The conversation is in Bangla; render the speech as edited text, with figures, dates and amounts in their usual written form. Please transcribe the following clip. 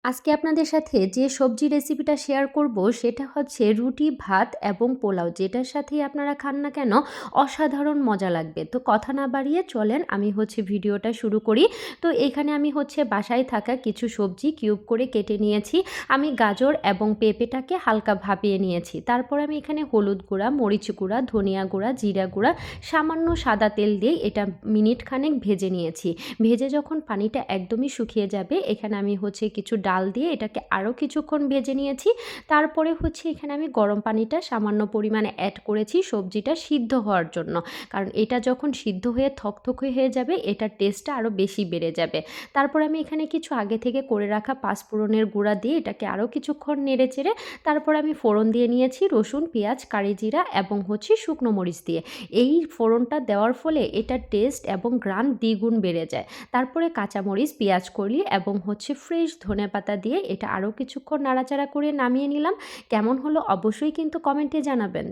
আজকে আপনাদের সাথে যে সবজি রেসিপিটা শেয়ার করব সেটা হচ্ছে রুটি, ভাত এবং পোলাও। যেটার সাথেই আপনারা খান না কেন অসাধারণ মজা লাগবে। তো কথা না বাড়িয়ে চলেন আমি হচ্ছে ভিডিওটা শুরু করি। তো এখানে আমি হচ্ছে বাসায় থাকা কিছু সবজি কিউব করে কেটে নিয়েছি। আমি গাজর এবং পেঁপেটাকে হালকা ভাপিয়ে নিয়েছি। তারপর আমি এখানে হলুদ গুঁড়া, মরিচ গুঁড়া, ধনিয়া গুঁড়া, জিরা গুঁড়া, সামান্য সাদা তেল দিয়ে এটা মিনিট খানেক ভেজে নিয়েছি। ভেজে যখন পানিটা একদমই শুকিয়ে যাবে এখানে আমি হচ্ছে কিছু ডাল দিয়ে এটাকে আরও কিছুক্ষণ ভেজে নিয়েছি। তারপরে হচ্ছে এখানে আমি গরম পানিটা সামান্য পরিমাণে অ্যাড করেছি সবজিটা সিদ্ধ হওয়ার জন্য। কারণ এটা যখন সিদ্ধ হয়ে থকথকে হয়ে যাবে এটার টেস্টটা আরও বেশি বেড়ে যাবে। তারপর আমি এখানে কিছু আগে থেকে করে রাখা পাঁচফোড়নের গুঁড়া দিয়ে এটাকে আরও কিছুক্ষণ নেড়েচেড়ে তারপর আমি ফোড়ন দিয়ে নিয়েছি রসুন, পেঁয়াজ, কারি জিরা এবং হচ্ছে শুকনো মরিচ দিয়ে। এই ফোড়নটা দেওয়ার ফলে এটার টেস্ট এবং ঘ্রাণ দ্বিগুণ বেড়ে যায়। তারপরে কাঁচামরিচ, পেঁয়াজ কলি এবং হচ্ছে ফ্রেশ ধনেপাতা দিয়ে এটা আরও কিছুক্ষণ নাড়াচাড়া করে নামিয়ে নিলাম। কেমন হলো অবশ্যই কিন্তু কমেন্টে জানাবেন।